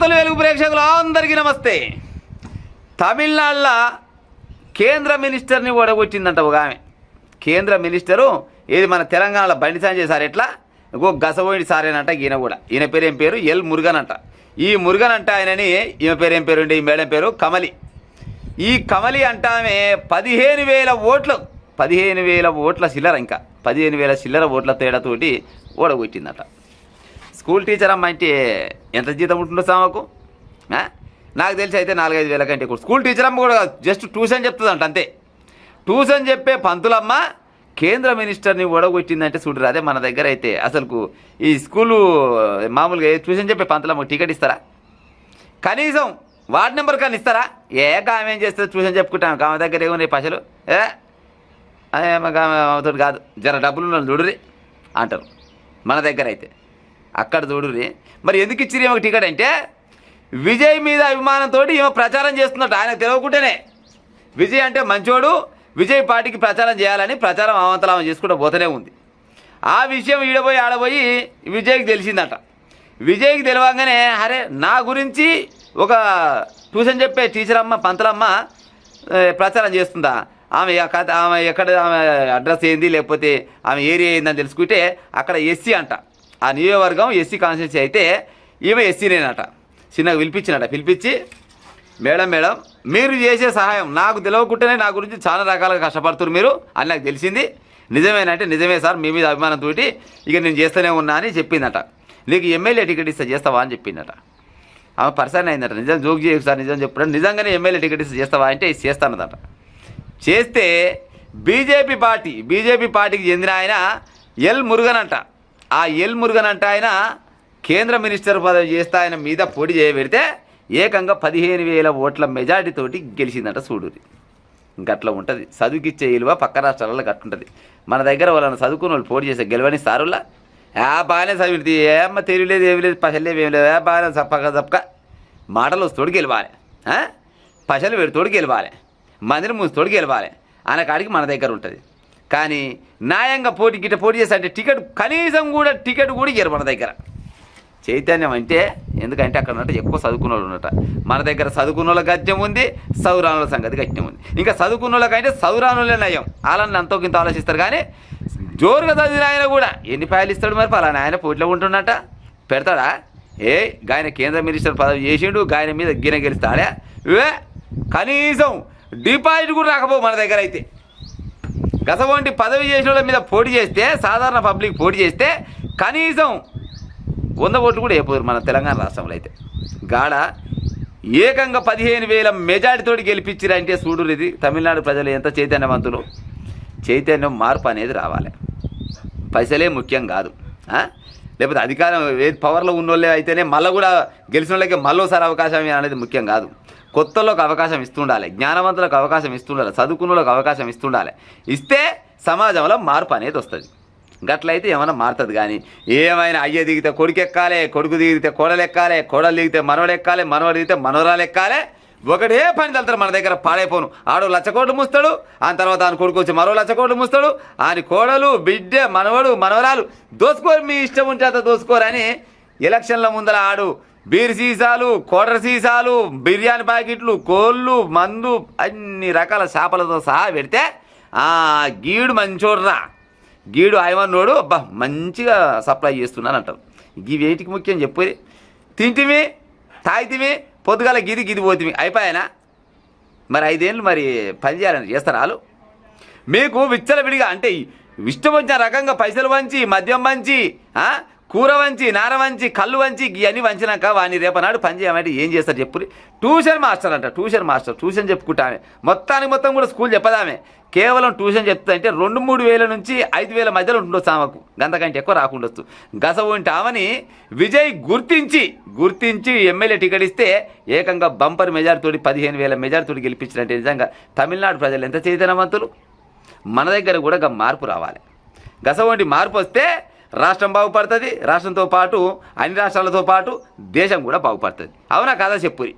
వార్తలు వెలుగు ప్రేక్షకులు అందరికీ నమస్తే. తమిళనాడులో కేంద్ర మినిస్టర్ని ఓడగొట్టిందంట ఒక ఆమె. కేంద్ర మినిస్టరు ఏది మన తెలంగాణలో బండి సంజయ్ సార్ ఎట్లా ఇంకో గసబోయిడి సారేనంట. ఈయన కూడా ఈయన పేరు ఏం పేరు ఎల్ మురుగన్ అంట. ఈ మురుగన్ అంట ఆయనని ఈమె పేరు ఏం పేరు ఉండే ఈ మేడం పేరు కమలి. ఈ కమలి అంట ఆమె 15,000 ఓట్లు 15,000 ఓట్ల చిల్లర ఇంకా 15,000 చిల్లర ఓట్ల తేడాతోటి ఓడగొట్టిందట. స్కూల్ టీచర్ అమ్మ అంటే ఎంత జీతం ఉంటుందో సామకు నాకు తెలిసి అయితే 4-5 వేల కంటే కూడా. స్కూల్ టీచర్ అమ్మ కూడా జస్ట్ ట్యూషన్ చెప్తుందంట అంతే. ట్యూషన్ చెప్పే పంతులమ్మ కేంద్ర మినిస్టర్ని ఓడగొట్టిందంటే చూడరు. అదే మన దగ్గర అయితే అసలుకు ఈ స్కూలు మామూలుగా ట్యూషన్ చెప్పే పంతులమ్మ టికెట్ ఇస్తారా? కనీసం వార్డ్ నెంబర్ కానీ ఇస్తారా? ఆమె ఏం చేస్తుంది ట్యూషన్ చెప్పుకుంటాం ఆమె దగ్గర ఏమున్నాయి పైసలు ఆమెతో కాదు జర డబ్బులు చూడురి అంటారు. మన దగ్గర అయితే అక్కడ చూడురి. మరి ఎందుకు ఇచ్చిరి ఏమో టికెట్ అంటే విజయ్ మీద అభిమానంతో ఈమె ప్రచారం చేస్తున్నట్టు. ఆయనకు తెలియకుంటేనే విజయ్ అంటే మంచోడు, విజయ్ పార్టీకి ప్రచారం చేయాలని ప్రచారం అవంతలామం చేసుకుంటూ పోతూనే ఉంది. ఆ విషయం ఆడబోయి విజయ్కి తెలిసిందట. విజయ్కి తెలియగానే అరే నా గురించి ఒక ట్యూషన్ చెప్పే టీచర్ అమ్మ పంతులమ్మ ప్రచారం చేస్తుందా, ఆమె ఎక్కడ ఆమె అడ్రస్ ఏంది లేకపోతే ఆమె ఏరియా ఏందని తెలుసుకుంటే అక్కడ ఎస్సీ అంట. ఆ నియోజకవర్గం ఎస్సీ కాన్స్టిట్యూన్సీ అయితే ఈమె ఎస్సీనేనట. చిన్నగా పిలిపించి మేడం మీరు చేసే సహాయం నాకు తెలియకుంటేనే నా గురించి చాలా రకాలుగా కష్టపడుతున్నారు మీరు అని నాకు తెలిసింది. నిజమేనంటే నిజమే సార్, మీ మీద అభిమానంతో ఇక నేను చేస్తూనే ఉన్నా అని చెప్పిందట. నీకు ఎమ్మెల్యే టికెట్ ఇస్తే చేస్తావా అని చెప్పిందట. ఆమె పర్సన్ అయిందట. నిజం జోక్ చేయకు సార్, నిజం చెప్పడం నిజంగానే ఎమ్మెల్యే టికెట్ ఇస్తే చేస్తావా అంటే చేస్తానదట. చేస్తే బీజేపీ పార్టీకి చెందిన ఆయన ఎల్ మురుగన్ అంట. ఆ ఎల్ మురుగన్ అంట ఆయన కేంద్ర మినిస్టర్ పదవి చేస్తే ఆయన మీద పోటీ చేయబెడితే ఏకంగా 15,000 ఓట్ల మెజార్టీతోటి గెలిచిందంట. చూడురి గట్లా ఉంటుంది చదువుకిచ్చే విలువ. పక్క రాష్ట్రాలలో గట్టుంటుంది. మన దగ్గర వాళ్ళని చదువుకున్న వాళ్ళు పోటీ చేస్తే గెలవని సారుల్లా బాగానే చదివింది ఏమ్మ తెలియలేదు ఏమి లేదు పసలేవి ఏమి లేదు బాగానే చప్పక మాటలు వస్తోడు గెలవాలి, పసలు పెడితోడు గెలవాలి, మందిని మూస్తోడు గెలవాలి అనే కాడికి మన దగ్గర ఉంటుంది. కానీ న్యాయంగా పోటీ చేస్తే అంటే కనీసం కూడా టికెట్ కూడా ఇయ్యరు మన దగ్గర. చైతన్యం అంటే ఎందుకంటే అక్కడ ఉన్నట్టు ఎక్కువ చదువుకున్న వాళ్ళు ఉన్నట. మన దగ్గర చదువుకున్న వాళ్ళ గద్యం ఉంది, చదువురానుల సంగతి గట్యం ఉంది. ఇంకా చదువుకున్న వాళ్ళకంటే చదువురానులే నయం. వాళ్ళని అంతో ఇంత ఆలోచిస్తారు. కానీ జోరుగా చదివిన ఆయన కూడా ఎన్ని పాయలు ఇస్తాడు మరి పలానా ఆయన పోటీలో ఉంటున్నట్ట పెడతాడా? గాయన కేంద్ర మినిస్టర్ పదవి చేసిండు, గాయన మీద గిన గెలుస్తాడే కనీసం డిపాజిట్ కూడా రాకపో మన దగ్గర అయితే. గసవంటి పదవి చేసిన వాళ్ళ మీద పోటీ చేస్తే సాధారణ పబ్లిక్ పోటీ చేస్తే కనీసం 100 ఓట్లు కూడా అయిపోయారు మన తెలంగాణ రాష్ట్రంలో అయితే. గాడ ఏకంగా 15,000 మెజార్టీతోటి గెలిపించారంటే చూడు. ఇది తమిళనాడు ప్రజలు ఎంత చైతన్యవంతులు. చైతన్యం మార్పు అనేది రావాలి. పైసలే ముఖ్యం కాదు. లేకపోతే అధికారం పవర్లో ఉన్నోళ్ళే అయితేనే మళ్ళీ కూడా గెలిచిన వాళ్ళకి మళ్ళోసారి అవకాశం అనేది ముఖ్యం కాదు. కొత్తలోకి అవకాశం ఇస్తుండాలి, జ్ఞానవంతులకు అవకాశం ఇస్తుండాలి, చదువుకున్నోళ్ళకి అవకాశం ఇస్తుండాలి. ఇస్తే సమాజంలో మార్పు అనేది వస్తుంది. గట్లయితే ఏమైనా మారుతుంది. కానీ ఏమైనా అయ్య దిగితే కొడుకు ఎక్కాలి, కొడుకు దిగితే కోడలు ఎక్కాలి, కోడలు దిగితే మనవడు ఎక్కాలి, మనవడు దిగితే మనవరాలు ఎక్కాలి. ఒకటే పని తలుతారు మన దగ్గర పాడైపోను. ఆడు 1,00,000 కోట్లు మూస్తాడు, ఆ తర్వాత ఆయన కొడుకు వచ్చి మరో 1,00,000 కోట్లు మూస్తాడు. ఆయన కోడలు బిడ్డ మనవడు మనవరాలు దోసుకోరు, మీ ఇష్టం ఉంటే అంత దోసుకోరని ఎలక్షన్ల ముందర ఆడు బీర్ సీసాలు, కోటర్ సీసాలు, బిర్యానీ ప్యాకెట్లు, కోళ్ళు, మందు అన్ని రకాల చేపలతో సహా పెడితే గీడు మంచోడ్రా, గీడు ఆయమన్నోడు అబ్బా మంచిగా సప్లై చేస్తున్నాను అంటారు. వేటికి ముఖ్యం చెప్పేది? తింటివి తాగితివి పొద్దుగాల గిది పోతివి అయిపోయానా? మరి 5 ఏళ్ళు మరి పని చేయాలని చేస్తారు వాళ్ళు. మీకు విచ్చలవిడిగా అంటే ఇష్టం వచ్చిన రకంగా పైసలు వంచి, మద్యం వంచి, కూర వంచి, నార వంచి, కళ్ళు వంచి ఇవన్నీ వంచినాక వాడిని రేపనాడు పని చేయమంటే ఏం చేస్తారు చెప్పు? ట్యూషన్ మాస్టర్ అంట. ట్యూషన్ చెప్పుకుంటామే. మొత్తం కూడా స్కూల్ చెప్పదామే. కేవలం ట్యూషన్ చెప్తా అంటే 2-3 వేల నుంచి 5,000 మధ్యలో ఉండొచ్చు ఆమెకు. గంతకంటే ఎక్కువ రాకుండొచ్చు. గసవంటి ఆమెని విజయ్ గుర్తించి ఎమ్మెల్యే టికెట్ ఇస్తే ఏకంగా బంపర్ మెజార్టీతోటి 15,000 మెజార్టీతోటి గెలిపించారంటే నిజంగా తమిళనాడు ప్రజలు ఎంత చైతన్యవంతులు. మన దగ్గర కూడా మార్పు రావాలి. గసవంటి మార్పు వస్తే రాష్ట్రం బాగుపడుతుంది. రాష్ట్రంతో పాటు అన్ని రాష్ట్రాలతో పాటు దేశం కూడా బాగుపడుతుంది. అవునా కాదా చెప్పురి?